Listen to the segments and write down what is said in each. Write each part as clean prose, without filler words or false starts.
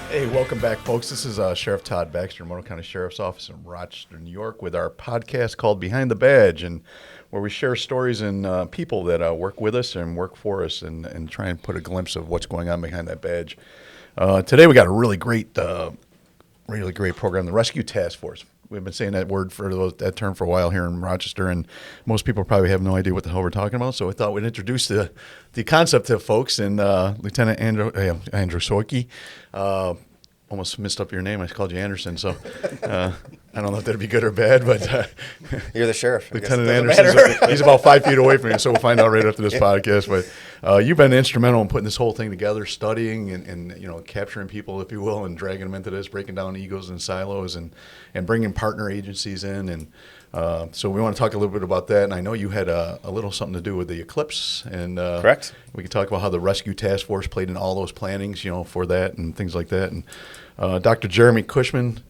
Hey, welcome back, folks. This is Sheriff Todd Baxter, Monroe County Sheriff's Office in Rochester, New York, with our podcast called Behind the Badge, and where we share stories and people that work with us and work for us, and try and put a glimpse of what's going on behind that badge. Today, we got a really great program, the Rescue Task Force. We've been saying that term for a while here in Rochester, and most people probably have no idea what the hell we're talking about. So I thought we'd introduce the concept to folks. And Lieutenant Andrew Soike, almost messed up your name. I called you Anderson. So I don't know if that'd be good or bad, but you're the sheriff. Lieutenant Anderson, he's about 5 feet away from you, so we'll find out right after this podcast. But you've been instrumental in putting this whole thing together, studying and capturing people, if you will, and dragging them into this, breaking down egos and silos, and bringing partner agencies in. And so we want to talk a little bit about that. And I know you had a little something to do with the eclipse. And correct. We can talk about how the Rescue Task Force played in all those plannings, for that and things like that. And Dr. Jeremy Cushman,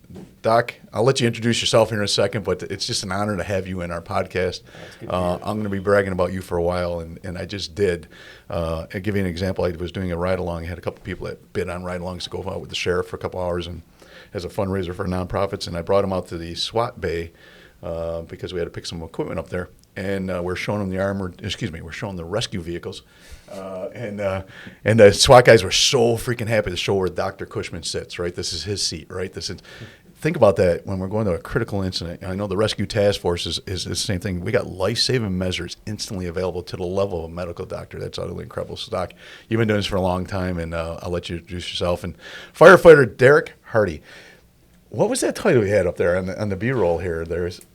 Doc, I'll let you introduce yourself here in a second, but it's just an honor to have you in our podcast. I'm going to be bragging about you for a while, and I just did. I'll give you an example. I was doing a ride-along. I had a couple people that bid on ride-alongs to go out with the sheriff for a couple hours and as a fundraiser for nonprofits, and I brought them out to the SWAT bay because we had to pick some equipment up there. And we're showing them we're showing the rescue vehicles. And the SWAT guys were so freaking happy to show where Dr. Cushman sits, right? This is his seat, right? Think about that when we're going to a critical incident. I know the Rescue Task Force is the same thing. We got life-saving measures instantly available to the level of a medical doctor. That's utterly incredible. So, Doc, you've been doing this for a long time, and I'll let you introduce yourself. And firefighter Derek Hardy. What was that title you had up there on the B-roll here?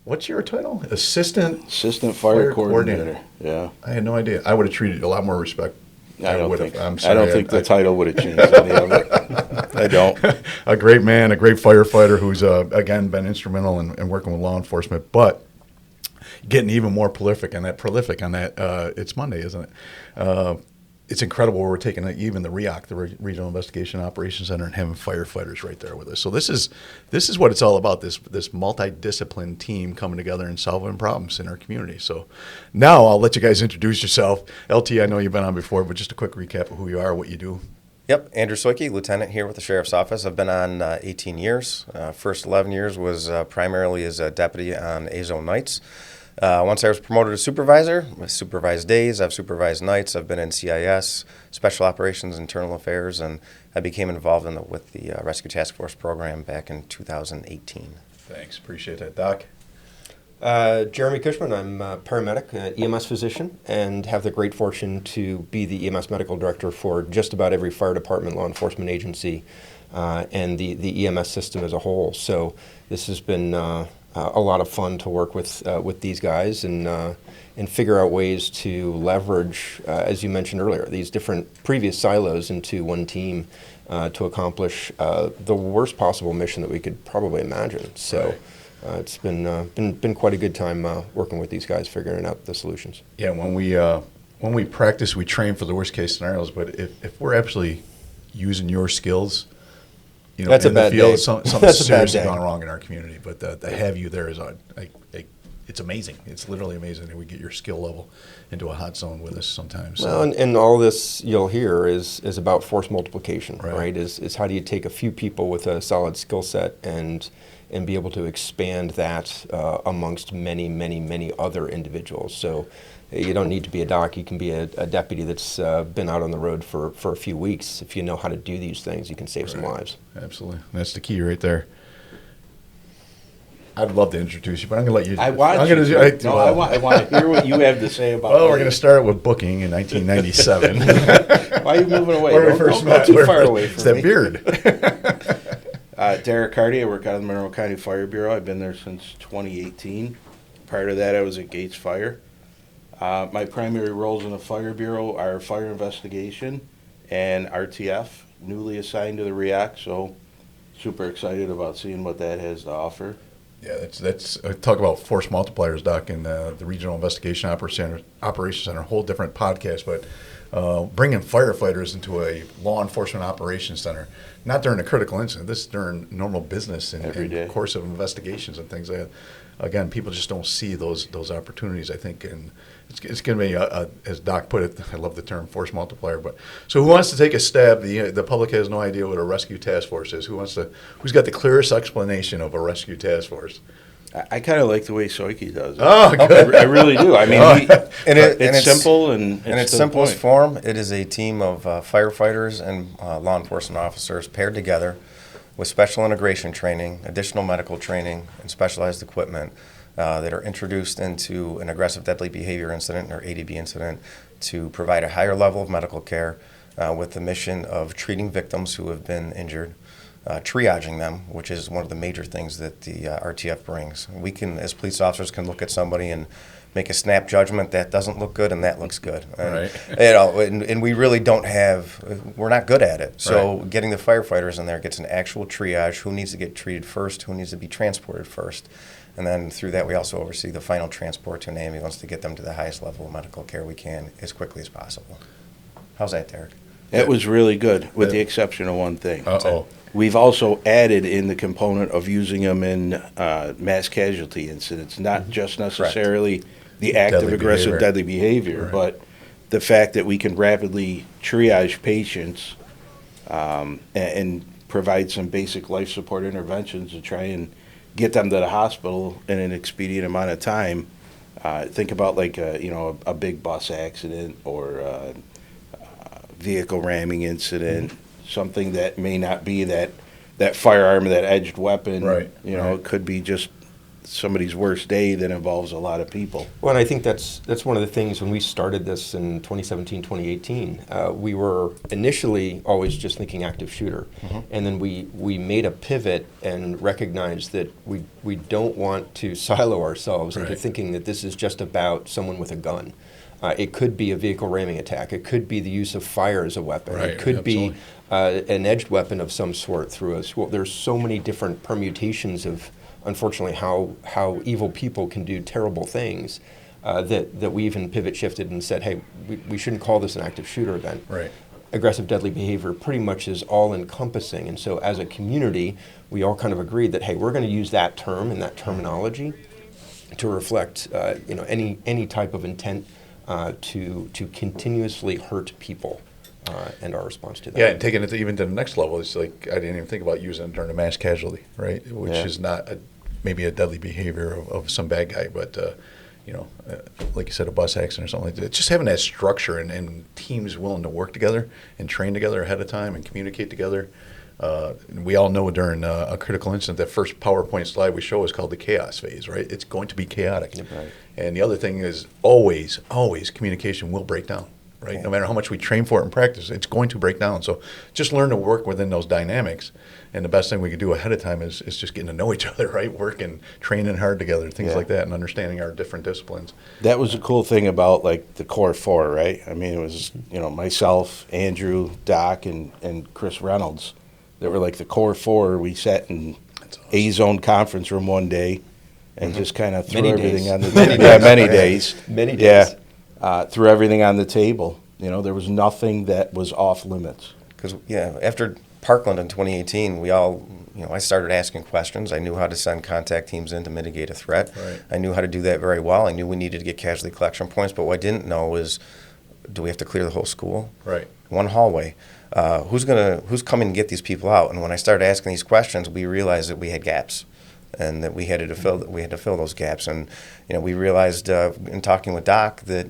What's your title? Assistant Fire Coordinator. Yeah. I had no idea. I would have treated you a lot more respect. I don't think the title would have changed any of it. I don't. A great man, a great firefighter who's, again, been instrumental in working with law enforcement, but getting even more prolific on that. It's Monday, isn't it? It's incredible where we're taking even the REOC, the Regional Investigation Operations Center, and having firefighters right there with us. So this is what it's all about, this multidisciplined team coming together and solving problems in our community. So now I'll let you guys introduce yourself. LT, I know you've been on before, but just a quick recap of who you are, what you do. Yep, Andrew Soike, Lieutenant here with the Sheriff's Office. I've been on 18 years. First 11 years was primarily as a deputy on AZO nights. Once I was promoted to supervisor, I supervised days, I've supervised nights, I've been in CIS, Special Operations, Internal Affairs, and I became involved with the Rescue Task Force program back in 2018. Thanks, appreciate that. Doc? Jeremy Cushman, I'm a paramedic, EMS physician, and have the great fortune to be the EMS medical director for just about every fire department, law enforcement agency, and the EMS system as a whole. So this has been a lot of fun to work with these guys and figure out ways to leverage, as you mentioned earlier, these different previous silos into one team to accomplish the worst possible mission that we could probably imagine. So it's been quite a good time working with these guys, figuring out the solutions. Yeah, when we practice, we train for the worst case scenarios. But if we're actually using your skills, that's in a bad the field, day. something seriously gone wrong in our community. But to have you there is it's amazing. It's literally amazing that we get your skill level into a hot zone with us sometimes. Well, and all this you'll hear is about force multiplication, right? Is how do you take a few people with a solid skill set and be able to expand that amongst many, many, many other individuals. So you don't need to be a doc. You can be a deputy that's been out on the road for a few weeks. If you know how to do these things, you can save some lives. Absolutely. That's the key right there. I'd love to introduce you, but I'm going to let you. I want to hear what you have to say about it. Well, we're going to start with booking in 1997. Why are you moving away? Where we first met. Too far away from me. It's that beard. Derek Hardy. I work out of the Monroe County Fire Bureau. I've been there since 2018. Prior to that, I was at Gates Fire. My primary roles in the Fire Bureau are fire investigation and RTF, newly assigned to the REAC, so super excited about seeing what that has to offer. Yeah, that's talk about force multipliers, Doc, in the Regional Investigation Operations Center, a whole different podcast. But bringing firefighters into a law enforcement operations center, not during a critical incident. This is during normal business and Every day. course of investigations and things like that. Again, people just don't see those opportunities, I think, and it's going to be, as Doc put it, I love the term force multiplier. But so, who wants to take a stab? The public has no idea what a rescue task force is. Who's got the clearest explanation of a rescue task force? I kind of like the way Soike does it. Oh, good. I really do. I mean, it's simple and in its simplest form, it is a team of firefighters and law enforcement officers paired together with special integration training, additional medical training, and specialized equipment that are introduced into an aggressive deadly behavior incident or ADB incident to provide a higher level of medical care with the mission of treating victims who have been injured, triaging them, which is one of the major things that the RTF brings. We can, as police officers, can look at somebody and make a snap judgment that doesn't look good and that looks good. And, right. And we really don't have, we're not good at it. So Right. getting the firefighters in there gets an actual triage, who needs to get treated first, who needs to be transported first. And then through that, we also oversee the final transport to an ambulance to get them to the highest level of medical care we can as quickly as possible. How's that, Derek? It was really good, with the exception of one thing. Uh-oh. We've also added in the component of using them in mass casualty incidents, not just necessarily the act Deadly of aggressive behavior. deadly behavior, Right. but the fact that we can rapidly triage patients and provide some basic life support interventions to try and get them to the hospital in an expedient amount of time. Think about like a big bus accident or a vehicle ramming incident, something that may not be that firearm, that edged weapon. Right, It could be just somebody's worst day that involves a lot of people. Well, and I think that's one of the things when we started this in 2017, 2018. We were initially always just thinking active shooter, and then we made a pivot and recognized that we don't want to silo ourselves into Right. thinking that this is just about someone with a gun. It could be a vehicle ramming attack. It could be the use of fire as a weapon. Right, It could absolutely. be an edged weapon of some sort through us. Well, there's so many different permutations of, unfortunately, how evil people can do terrible things that we even pivot shifted and said, hey, we shouldn't call this an active shooter event. Right. Aggressive deadly behavior pretty much is all encompassing. And so as a community, we all kind of agreed that, hey, we're going to use that term and that terminology to reflect any type of intent to continuously hurt people and our response to that. Yeah, and taking it even to the next level, it's like I didn't even think about using it during a mass casualty, right? Which Yeah. is not maybe a deadly behavior of some bad guy, but like you said, a bus accident or something like that. Just having that structure and teams willing to work together and train together ahead of time and communicate together. We all know during a critical incident, that first PowerPoint slide we show is called the chaos phase, right? It's going to be chaotic. Right. And the other thing is always communication will break down, right? No matter how much we train for it in practice, it's going to break down. So just learn to work within those dynamics. And the best thing we could do ahead of time is just getting to know each other, right? Working, training hard together, things Yeah. like that, and understanding our different disciplines. That was the cool thing about like the core four, right? I mean, it was myself, Andrew, Doc, and Chris Reynolds. That were like the core four. We sat in That's awesome. A-zone conference room one day and just kind of threw Many everything days. on the Many yeah, days. many days. Many days. Yeah, threw everything on the table. There was nothing that was off limits. Because after Parkland in 2018, we all, I started asking questions. I knew how to send contact teams in to mitigate a threat. Right. I knew how to do that very well. I knew we needed to get casualty collection points, but what I didn't know is, do we have to clear the whole school? Right. One hallway. Who's coming to get these people out? And when I started asking these questions, we realized that we had gaps, and that we had to fill those gaps. And we realized in talking with Doc that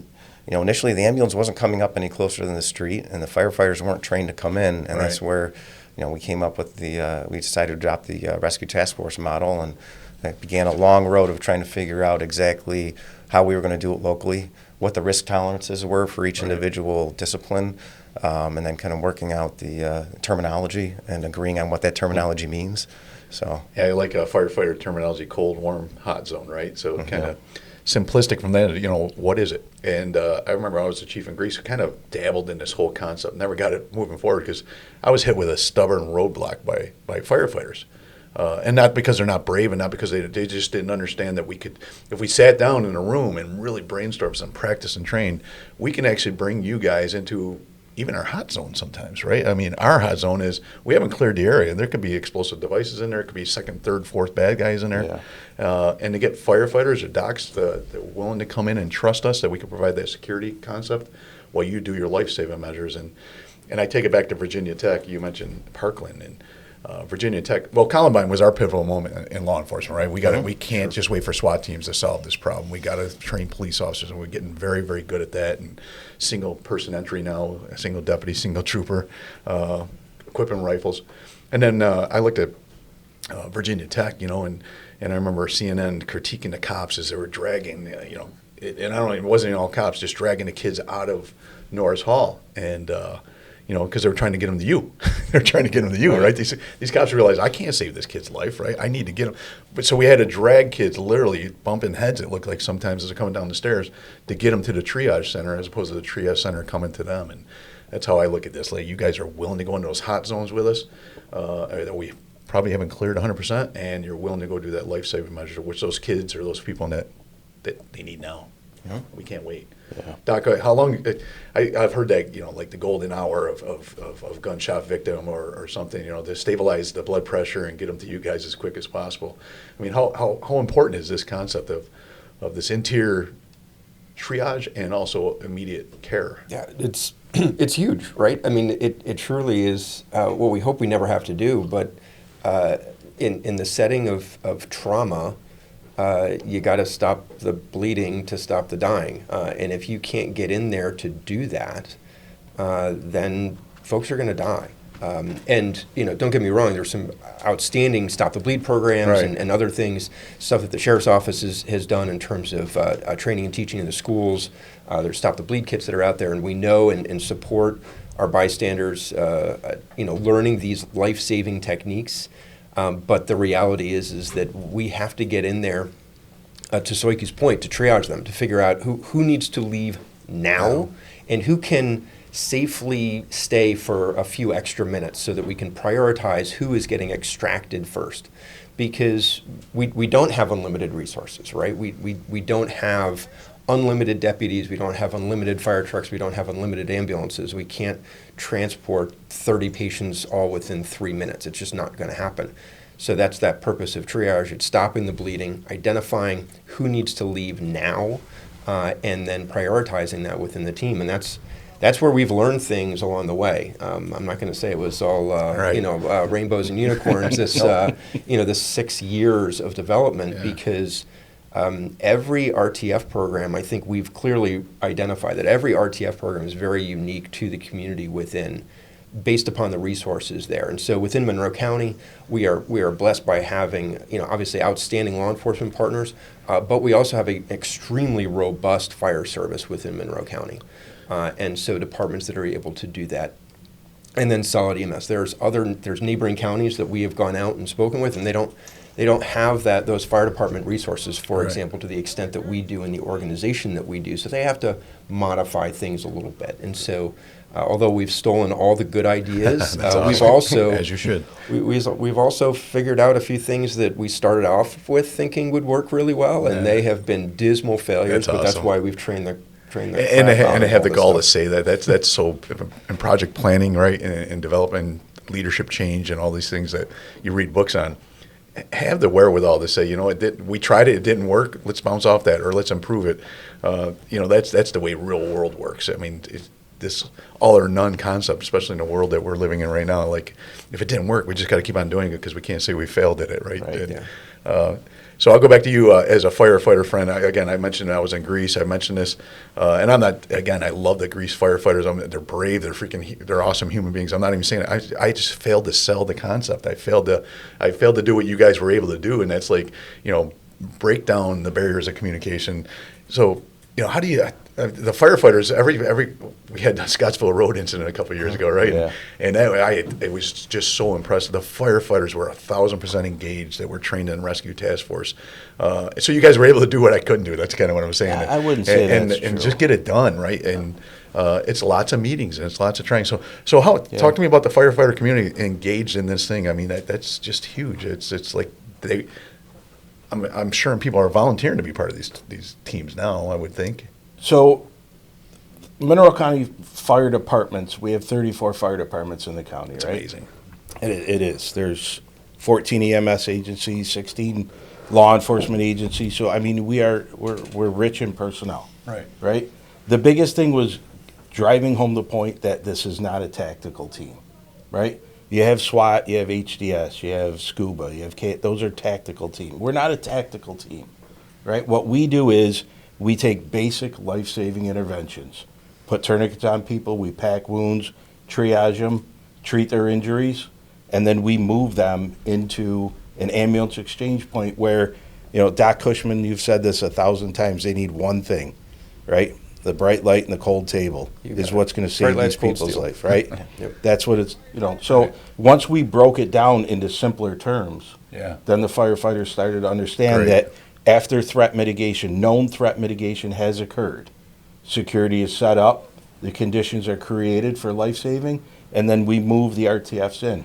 initially the ambulance wasn't coming up any closer than the street, and the firefighters weren't trained to come in, and that's Right. where we came up with we decided to adopt the rescue task force model, and that began a long road of trying to figure out exactly how we were going to do it locally, what the risk tolerances were for each Right. individual discipline. And then kind of working out the terminology and agreeing on what that terminology means. So Yeah, I like firefighter terminology, cold, warm, hot zone, right? So kind of simplistic from that, what is it? And I remember I was the chief in Greece, who kind of dabbled in this whole concept, never got it moving forward because I was hit with a stubborn roadblock by firefighters. And not because they're not brave and not because they just didn't understand that we could, if we sat down in a room and really brainstormed some practice and trained, we can actually bring you guys into even our hot zone sometimes, right? I mean, our hot zone is we haven't cleared the area. There could be explosive devices in there. It could be second, third, fourth bad guys in there. And to get firefighters or docs that are willing to come in and trust us that we can provide that security concept while you do your life-saving measures. And I take it back to Virginia Tech. You mentioned Parkland and Virginia Tech. Well, Columbine was our pivotal moment in law enforcement, right? We can't just wait for SWAT teams to solve this problem. We got to train police officers, and we're getting very, very good at that. And single person entry now, a single deputy, single trooper, equipping rifles. And then I looked at Virginia Tech, and I remember CNN critiquing the cops as they were dragging, and it wasn't even all cops, just dragging the kids out of Norris Hall, and because they were trying to get them to you. They're trying to get them to you, right? These cops realized, I can't save this kid's life, right? I need to get him. But so we had to drag kids literally bumping heads, it looked like sometimes as they're coming down the stairs, to get them to the triage center as opposed to the triage center coming to them. And that's how I look at this. Like, you guys are willing to go into those hot zones with us that we probably haven't cleared 100%, and you're willing to go do that life-saving measure, which those kids or those people that they need now. We can't wait. Doc, how long? I've heard that like the golden hour of gunshot victim or something. To stabilize the blood pressure and get them to you guys as quick as possible. I mean, how important is this concept of this interior triage and also immediate care? Yeah, it's huge, right? I mean, it truly is what we hope we never have to do. But in the setting of trauma, you got to stop the bleeding to stop the dying. And if you can't get in there to do that, then folks are going to die. And don't get me wrong, there's some outstanding stop the bleed programs and other things, stuff that the sheriff's office has done in terms of training and teaching in the schools. There's stop the bleed kits that are out there, and we know and support our bystanders, learning these life-saving techniques. But the reality is that we have to get in there, to Soike's point, to triage them, to figure out who needs to leave now and who can safely stay for a few extra minutes so that we can prioritize who is getting extracted first. Because we don't have unlimited resources, right? We don't have unlimited deputies, we don't have unlimited fire trucks, we don't have unlimited ambulances. We can't transport 30 patients all within 3 minutes. It's just not going to happen. So that's that purpose of triage. It's stopping the bleeding, identifying who needs to leave now, and then prioritizing that within the team. And that's where we've learned things along the way. I'm not going to say it was all rainbows and unicorns. This 6 years of development, because every RTF program, I think we've clearly identified that every RTF program is very unique to the community within, based upon the resources there. And so within Monroe County, we are blessed by having, obviously outstanding law enforcement partners, but we also have an extremely robust fire service within Monroe County. And so departments that are able to do that. And then solid EMS. There's neighboring counties that we have gone out and spoken with, and they don't have those fire department resources, for example, to the extent that we do in the organization that we do. So they have to modify things a little bit. And so, although we've stolen all the good ideas, we've also, as you should, we've also figured out a few things that we started off with thinking would work really well, and they have been dismal failures. That's why we've trained the and they have the gall to say that. That's so in project planning, right, and developing leadership change and all these things that you read books on. Have the wherewithal to say, we tried it didn't work. Let's bounce off that, or let's improve it. That's the way real world works. I mean, this all or none concept, especially in the world that we're living in right now. Like, if it didn't work, we just got to keep on doing it because we can't say we failed at it, right? So I'll go back to you as a firefighter friend. I mentioned I was in Greece. I mentioned this, and I'm not. Again, I love the Greece firefighters. They're brave. They're awesome human beings. I'm not even saying it. I just failed to sell the concept. I failed to do what you guys were able to do, and that's like break down the barriers of communication. So how do you the firefighters every we had the Scottsville Road incident a couple of years ago, right? Yeah. And it was just so impressive. The firefighters were 1,000% engaged. They were trained in rescue task force. So you guys were able to do what I couldn't do. That's kind of what I'm saying. I wouldn't say that's and true. just get it done, right? And it's lots of meetings and it's lots of training. So how talk to me about the firefighter community engaged in this thing. I mean that's just huge. It's like I'm sure people are volunteering to be part of these teams now, I would think. So, Monroe County Fire Departments, we have 34 fire departments in the county, It's right? amazing. It is. There's 14 EMS agencies, 16 law enforcement agencies. So, I mean, we're rich in personnel. Right. Right? The biggest thing was driving home the point that this is not a tactical team, right? You have SWAT, you have HDS, you have SCUBA, you have those are tactical teams. We're not a tactical team, right? What we do is we take basic life-saving interventions, put tourniquets on people, we pack wounds, triage them, treat their injuries, and then we move them into an ambulance exchange point where, Doc Cushman, you've said this 1,000 times, they need one thing, right? The bright light and the cold table is what's going to save these people's life, right? Yep. That's what it's, So once we broke it down into simpler terms, then the firefighters started to understand that after threat mitigation, known threat mitigation has occurred, security is set up, the conditions are created for life-saving, and then we move the RTFs in.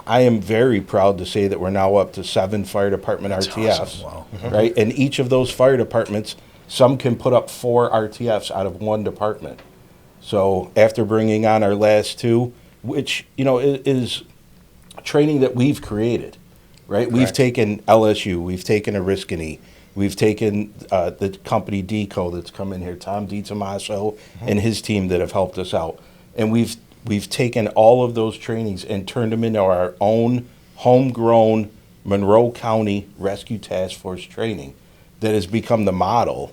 I am very proud to say that we're now up to 7 fire department RTFs, awesome. Wow. right? And each of those fire departments, some can put up 4 RTFs out of one department. So after bringing on our last 2, which, is training that we've created, right? We've taken LSU, we've taken Oriskany, we've taken the company DECO that's come in here, Tom DiTomaso and his team that have helped us out. And we've taken all of those trainings and turned them into our own homegrown Monroe County Rescue Task Force training that has become the model,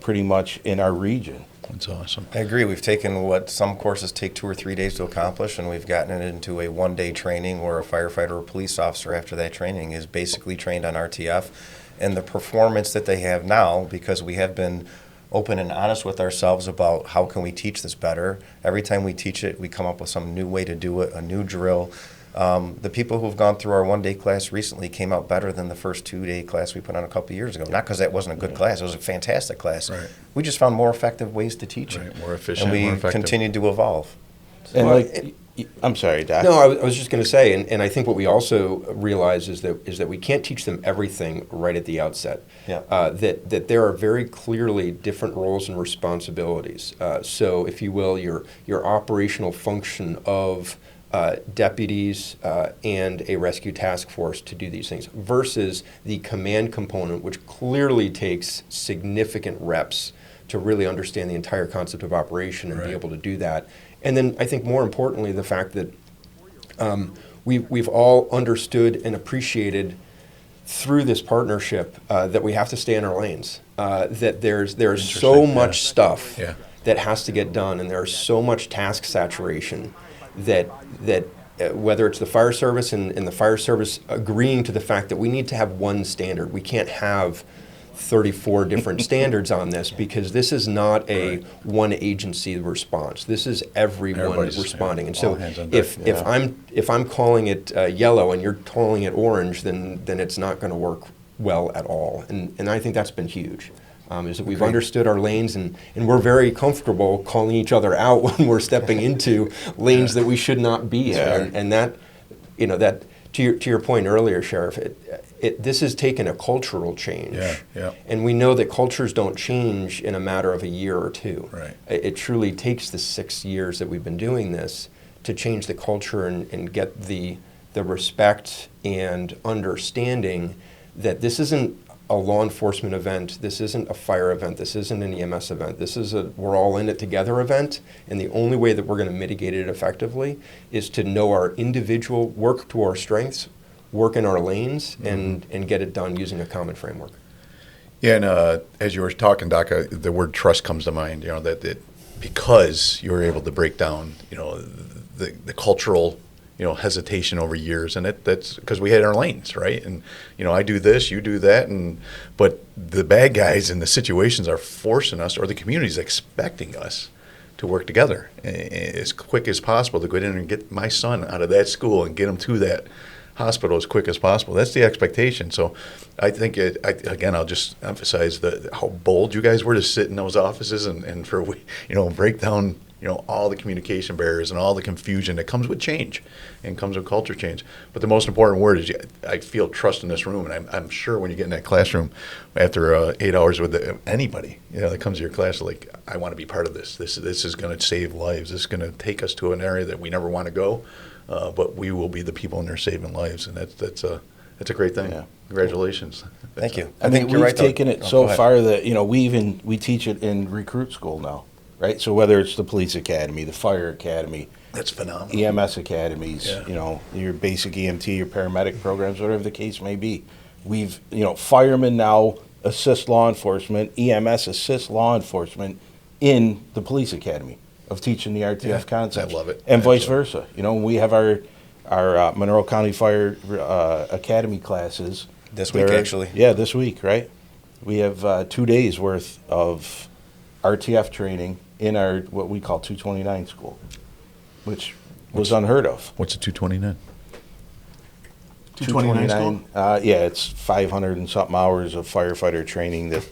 pretty much in our region. That's awesome. I agree. We've taken what some courses take 2 or 3 days to accomplish, and we've gotten it into a one-day training where a firefighter or police officer after that training is basically trained on RTF. And the performance that they have now, because we have been open and honest with ourselves about how can we teach this better. Every time we teach it, we come up with some new way to do it, a new drill. The people who've gone through our one-day class recently came out better than the first 2-day class we put on a couple years ago. Not because that wasn't a good class. It was a fantastic class. Right. We just found more effective ways to teach it. More efficient, and more we effective. continued to evolve. And I'm sorry, Doc. No, I was just going to say, and I think what we also realize is that we can't teach them everything right at the outset. Yeah. That there are very clearly different roles and responsibilities. So, if you will, your operational function of deputies and a rescue task force to do these things versus the command component, which clearly takes significant reps to really understand the entire concept of operation and be able to do that. And then I think more importantly, the fact that we've all understood and appreciated through this partnership that we have to stay in our lanes, that there's so much stuff that has to get done, and there's so much task saturation that whether it's the fire service and the fire service agreeing to the fact that we need to have one standard. We can't have 34 different standards on this because this is not a one agency response. This is everyone Everybody's, responding. And all so hands on deck. if I'm calling it yellow and you're calling it orange, then it's not going to work well at all. And I think that's been huge. Is that we've understood our lanes and we're very comfortable calling each other out when we're stepping into lanes that we should not be in. And that, that to your point earlier, Sheriff, this has taken a cultural change. And we know that cultures don't change in a matter of a year or 2. Right. It truly takes the 6 years that we've been doing this to change the culture and get the respect and understanding that this isn't a law enforcement event, this isn't a fire event, this isn't an EMS event, this is a we're all in it together event, and the only way that we're going to mitigate it effectively is to know our individual, work to our strengths, work in our lanes, and get it done using a common framework. Yeah, and as you were talking, Doc, the word trust comes to mind, that because you were able to break down, the cultural hesitation over years, and that's because we had our lanes, right? And I do this, you do that, but the bad guys in the situations are forcing us, or the community's expecting us to work together as quick as possible to go in and get my son out of that school and get him to that hospital as quick as possible. That's the expectation. So I think, again, I'll just emphasize how bold you guys were to sit in those offices and for, break down, all the communication barriers and all the confusion that comes with change and comes with culture change. But the most important word is I feel trust in this room. And I'm sure when you get in that classroom after 8 hours with anybody, that comes to your class, like, I want to be part of this. This is going to save lives. This is going to take us to an area that we never want to go. But we will be the people in there saving lives, and that's a great thing. Yeah. Congratulations. Thank you. I think you're we've right, though. taken it Oh, so go ahead. far that we teach it in recruit school now, right? So whether it's the police academy, the fire academy, That's phenomenal. EMS academies, Yeah. Your basic EMT, your paramedic programs, whatever the case may be. We've firemen now assist law enforcement, EMS assist law enforcement in the police academy of teaching the RTF Yeah, concepts. I love it. And vice Absolutely. versa. We have our Monroe County Fire Academy classes. This week, They're- actually. Yeah, this week, right? We have 2 days worth of RTF training in our, what we call 229 school, which was unheard of. What's a 229? 229, yeah, it's 500 and something hours of firefighter training, that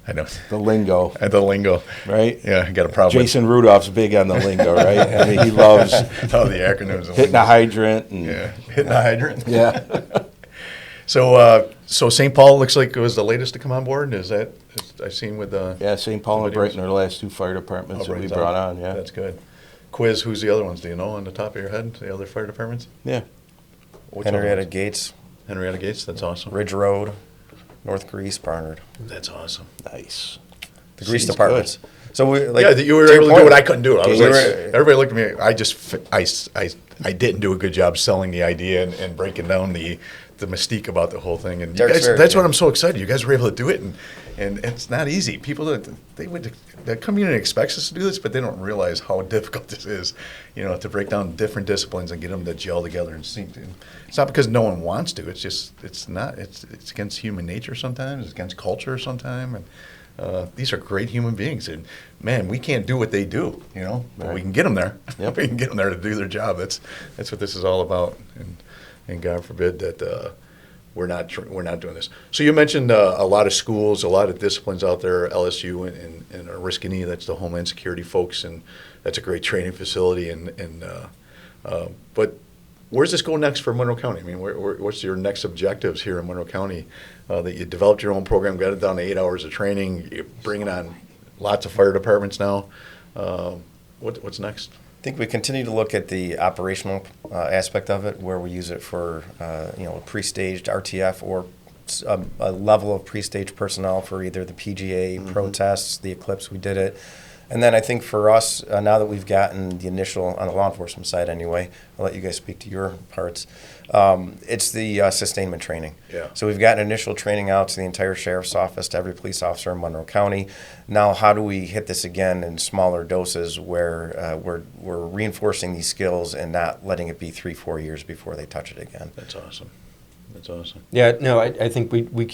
I know. the lingo, The lingo. right? Yeah, I got a problem Jason Rudolph's big on the lingo, right? I mean, he loves with all the acronyms. hitting a hydrant and Yeah, hitting a hydrant. yeah. So St. Paul looks like it was the latest to come on board. Is that I've seen with the Yeah, St. Paul and Videos. Brighton are the last two fire departments that we Brighton's brought out. on, yeah. That's good. Quiz, who's the other ones? Do you know on the top of your head, the other fire departments? Yeah. Which other Henrietta ones? Gates, Henrietta Gates, that's awesome. Ridge Road, North Grease, Barnard. That's awesome. Nice. The grease She's departments. So we Yeah, that you were to your able to do point, what I couldn't do. I was we like, were- everybody looked at me. I didn't do a good job selling the idea and breaking down the mystique about the whole thing. And you Derek's guys, very that's what good. I'm so excited. You guys were able to do it, and it's not easy. People the community expects us to do this, but they don't realize how difficult this is. To break down different disciplines and get them to gel together and sync. It's not because no one wants to. It's just it's against human nature sometimes. It's against culture sometimes. And these are great human beings, and man, we can't do what they do, but we Right. can get them there. Yep. We can get them there to do their job. That's what this is all about, and God forbid that we're not doing this. So you mentioned a lot of schools, a lot of disciplines out there, LSU and Oriskany, that's the Homeland Security folks, and that's a great training facility. But where's this go next for Monroe County? I mean, what's your next objectives here in Monroe County? That you developed your own program, got it down to 8 hours of training, you're bringing on lots of fire departments now. What's next? I think we continue to look at the operational aspect of it, where we use it for a pre-staged RTF or a level of pre-staged personnel for either the PGA protests, the Eclipse. We did it. And then I think for us, now that we've gotten the initial, on the law enforcement side anyway, I'll let you guys speak to your parts, it's the sustainment training. Yeah. So we've gotten initial training out to the entire sheriff's office, to every police officer in Monroe County. Now, how do we hit this again in smaller doses where we're reinforcing these skills and not letting it be 3-4 years before they touch it again? That's awesome. That's awesome. Yeah, no, I think we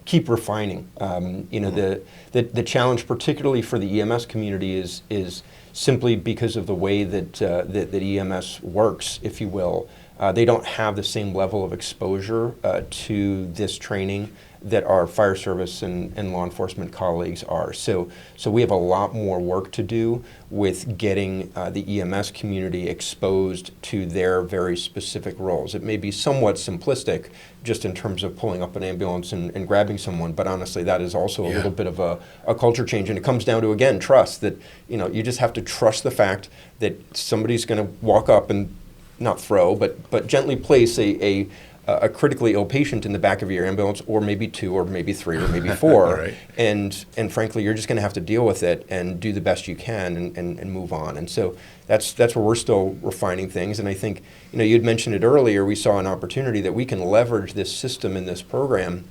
keep refining. The challenge, particularly for the EMS community, is simply because of the way that EMS works, if you will. They don't have the same level of exposure to this training that our fire service and law enforcement colleagues are. So we have a lot more work to do with getting the EMS community exposed to their very specific roles. It may be somewhat simplistic just in terms of pulling up an ambulance and grabbing someone, but honestly that is also a little bit of a culture change, and it comes down to, again, trust. That you just have to trust the fact that somebody's going to walk up and not throw, but gently place a critically ill patient in the back of your ambulance, or maybe 2, or maybe 3, or maybe 4, Right. and frankly, you're just going to have to deal with it and do the best you can and move on. And so that's where we're still refining things. And I think you'd mentioned it earlier. We saw an opportunity that we can leverage this system in this program,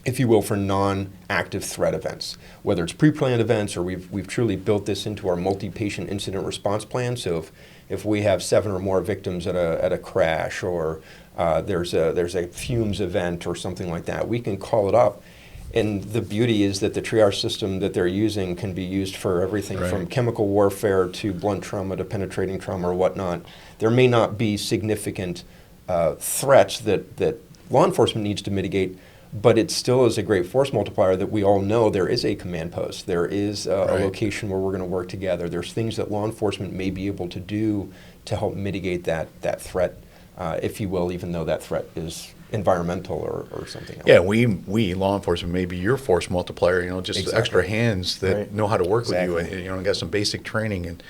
if you will, for non-active threat events, whether it's pre-planned events or we've truly built this into our multi-patient incident response plan. So if we have 7 or more victims at a crash, or there's a fumes event or something like that, we can call it up. And the beauty is that the triage system that they're using can be used for everything from chemical warfare to blunt trauma to penetrating trauma or whatnot. There may not be significant threats that law enforcement needs to mitigate, but it still is a great force multiplier that we all know there is a command post. There is a location where we're going to work together. There's things that law enforcement may be able to do to help mitigate that threat, if you will, even though that threat is environmental or something else. Yeah, we law enforcement may be your force multiplier, just extra hands that know how to work with you, and got some basic training, and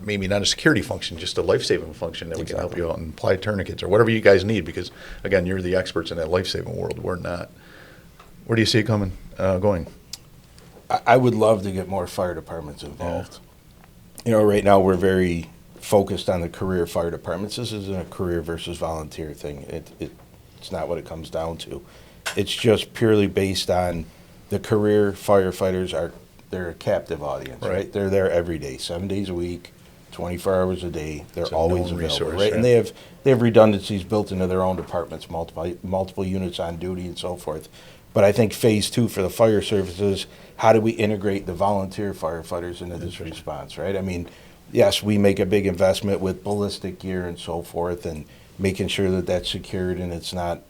maybe not a security function, just a life-saving function that we can help you out and apply tourniquets or whatever you guys need, because again, you're the experts in that life-saving world. We're not. Where do you see it going? I would love to get more fire departments involved. Right now we're very focused on the career fire departments. This isn't a career versus volunteer thing. It's not what it comes down to. It's just purely based on the career firefighters they're a captive audience, right? They're there every day, 7 days a week, 24 hours a day. They're always available, resource, right? And they have redundancies built into their own departments, multiple units on duty and so forth. But I think phase 2 for the fire services, how do we integrate the volunteer firefighters into this response, right? I mean, yes, we make a big investment with ballistic gear and so forth, and making sure that that's secured and it's not,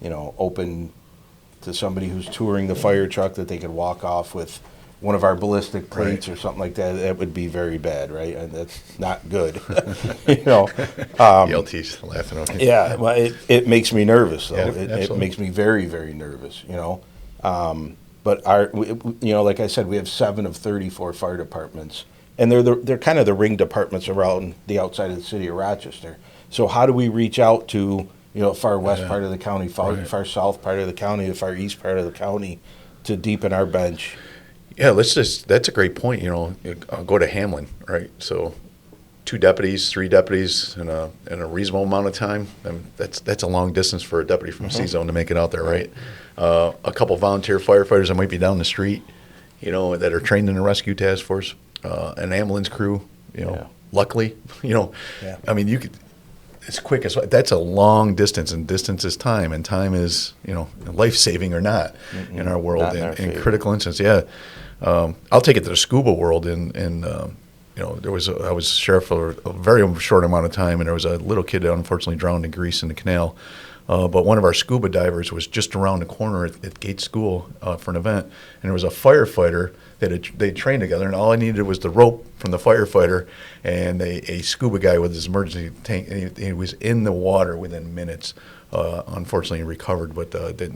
open to somebody who's touring the fire truck, that they could walk off with one of our ballistic plates or something like that. That would be very bad, right? And that's not good. LT's laughing at me. Yeah, well, it makes me nervous, though. Yeah, it makes me very, very nervous, But like I said, we have 7 of 34 fire departments, and they're kind of the ring departments around the outside of the city of Rochester. So how do we reach out to far west part of the county, far south part of the county, the far east part of the county, to deepen our bench? Yeah, that's a great point. Go to Hamlin, right? So 2 deputies, 3 deputies in a reasonable amount of time. That's a long distance for a deputy from C-Zone to make it out there, right? A couple volunteer firefighters that might be down the street, that are trained in the rescue task force, an ambulance crew, luckily, I mean, you could, as quick as, that's a long distance, and distance is time, and time is, life-saving or not in our world, in critical instance, I'll take it to the scuba world, and I was sheriff for a very short amount of time, and there was a little kid that unfortunately drowned in Greece in the canal. But one of our scuba divers was just around the corner at Gates School for an event, and there was a firefighter that they trained together, and all I needed was the rope from the firefighter and a scuba guy with his emergency tank, and he was in the water within minutes. Unfortunately, he recovered, but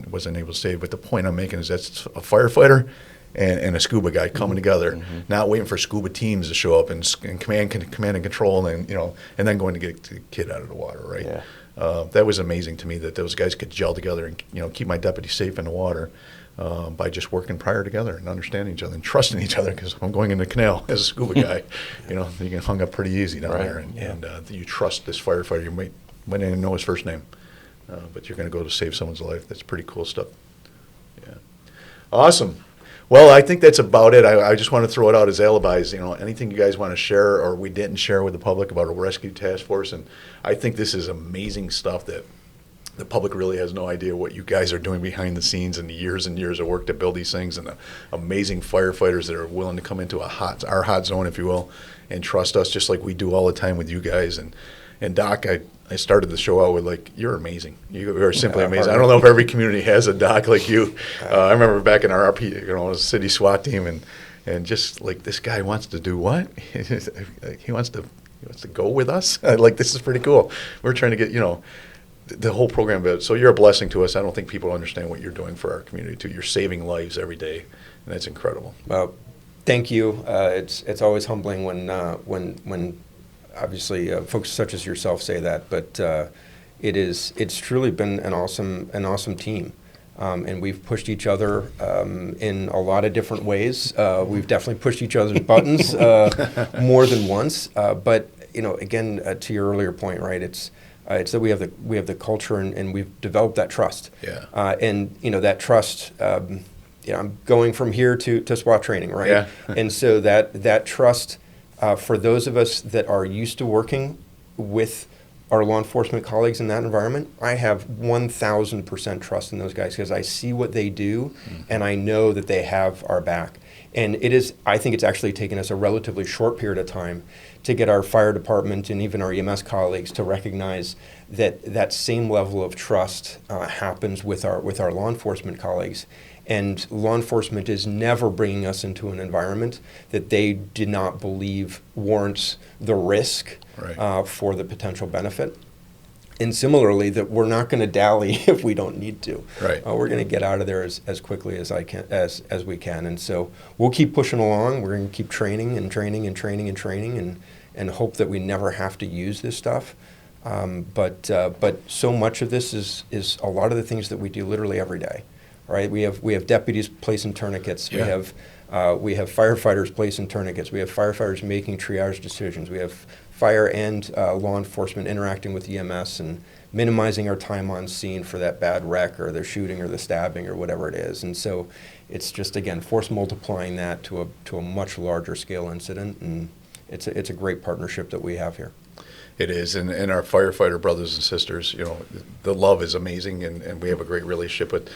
wasn't able to save. But the point I'm making is that's a firefighter and a scuba guy coming together, not waiting for scuba teams to show up and command and control, and and then going to get the kid out of the water, right? Yeah. That was amazing to me that those guys could gel together and keep my deputy safe in the water by just working prior together and understanding each other and trusting each other, because I'm going in the canal as a scuba guy. You get hung up pretty easy down there, and you trust this firefighter. You might not even know his first name, but you're going to go to save someone's life. That's pretty cool stuff. Yeah, awesome. Well, I think that's about it. I just want to throw it out as alibis. Anything you guys want to share or we didn't share with the public about a rescue task force. And I think this is amazing stuff that the public really has no idea what you guys are doing behind the scenes, and the years and years of work to build these things, and the amazing firefighters that are willing to come into our hot zone, if you will, and trust us just like we do all the time with you guys. And Doc, I started the show out with, you're amazing. You are simply amazing. I don't know if every community has a doc like you. I remember back in our RP, city SWAT team, and just this guy wants to do what? He wants to go with us? This is pretty cool. We're trying to get, the whole program built. So you're a blessing to us. I don't think people understand what you're doing for our community too. You're saving lives every day, and that's incredible. Well, thank you. It's always humbling when obviously, folks such as yourself say that, but it's truly been an awesome team, and we've pushed each other in a lot of different ways. We've definitely pushed each other's buttons more than once. But again, to your earlier point, right? It's that we have the culture, and we've developed that trust. Yeah. And that trust. I'm going from here to SWAT training, right? Yeah. And so that trust. For those of us that are used to working with our law enforcement colleagues in that environment, I have 1,000% trust in those guys because I see what they do and I know that they have our back. And I think it's actually taken us a relatively short period of time to get our fire department and even our EMS colleagues to recognize that that same level of trust happens with our law enforcement colleagues. And law enforcement is never bringing us into an environment that they did not believe warrants the risk for the potential benefit. And similarly, that we're not going to dally if we don't need to. Right. We're going to get out of there as quickly as we can. And so we'll keep pushing along. We're going to keep training and hope that we never have to use this stuff. But so much of this is a lot of the things that we do literally every day. Right? We have deputies placing tourniquets. Yeah. We have firefighters placing tourniquets. We have firefighters making triage decisions. We have fire and law enforcement interacting with EMS and minimizing our time on scene for that bad wreck or the shooting or the stabbing or whatever it is. And so it's just, again, force multiplying that to a much larger scale incident. And it's a great partnership that we have here. It is, and our firefighter brothers and sisters, the love is amazing, and we have a great relationship. But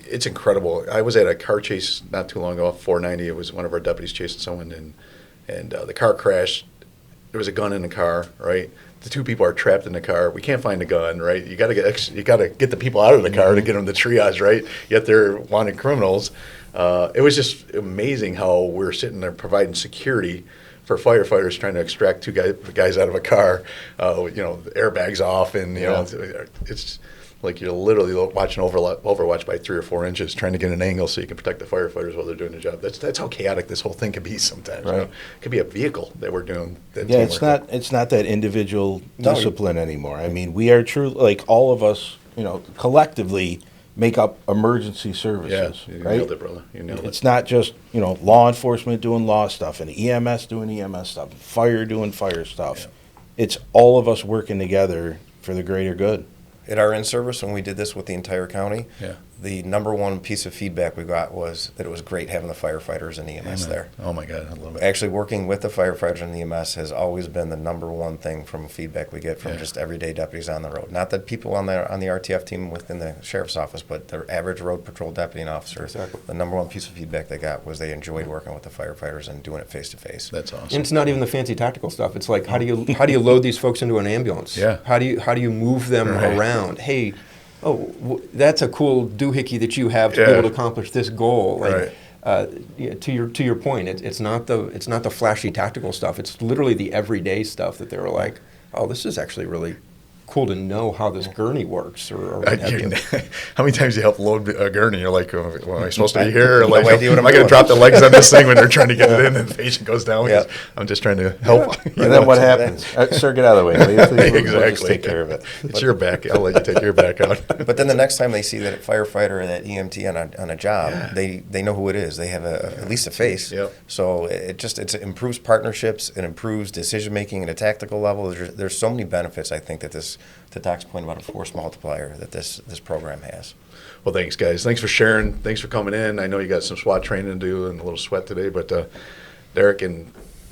it's incredible. I was at a car chase not too long ago, 490. It was one of our deputies chasing someone, and the car crashed. There was a gun in the car, right? The two people are trapped in the car. We can't find the gun, right? You got to get the people out of the car to get them to triage, right? Yet they're wanted criminals. It was just amazing how we're sitting there providing security for firefighters trying to extract two guys out of a car, the airbags off, and it's like you're literally watching Overwatch by 3 or 4 inches, trying to get an angle so you can protect the firefighters while they're doing the job. That's how chaotic this whole thing can be sometimes. Right. It could be a vehicle that we're doing. Yeah, it's not that individual discipline anymore. I mean, we are true, like all of us, collectively make up emergency services. Yeah, you right? nailed it, brother. You nailed it. It's not just, law enforcement doing law stuff and EMS doing EMS stuff, fire doing fire stuff. Yeah. It's all of us working together for the greater good. At our in-service, when we did this with the entire county, Yeah. the number one piece of feedback we got was that it was great having the firefighters and EMS there. Oh my God, I love it. Actually, working with the firefighters and the EMS has always been the number one thing from feedback we get from Yeah. just everyday deputies on the road. Not that people on the RTF team within the sheriff's office, but the average road patrol deputy and officer. Exactly. The number one piece of feedback they got was they enjoyed working with the firefighters and doing it face to face. That's awesome. And it's not even the fancy tactical stuff. It's like how do you load these folks into an ambulance? Yeah. How do you move them Right. around? Hey, that's a cool doohickey that you have to be able to accomplish this goal. Like, to your point, it's not the flashy tactical stuff. It's literally the everyday stuff that they were like, oh, this is actually really cool to know how this gurney works. Or what have you. How many times do you help load a gurney? You're like, well, am I supposed to be here? Or No like, idea what am I'm I going to doing. drop the legs on this thing when they're trying to get it in and the patient goes down? Yeah. I'm just trying to help. And then what happens? Sir, get out of the way. We'll just Exactly. take care of it. It's your back. I'll let you take your back out. But then the next time they see that firefighter or that EMT on a job, they know who it is. They have at least a face. Yep. So it improves partnerships. It improves decision making at a tactical level. There's so many benefits. I think that to Doc's point about a force multiplier that this program has. Well, thanks, guys. Thanks for sharing. Thanks for coming in. I know you got some SWAT training to do and a little sweat today, but Derek, and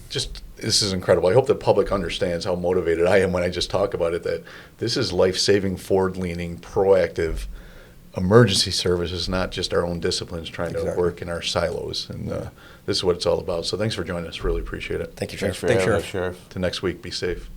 this is incredible. I hope the public understands how motivated I am when I just talk about it, that this is life-saving, forward-leaning, proactive emergency services, not just our own disciplines trying to work in our silos. And this is what it's all about. So thanks for joining us. Really appreciate it. Thank you, Thanks Sheriff. for having us, Sheriff. Till next week, be safe.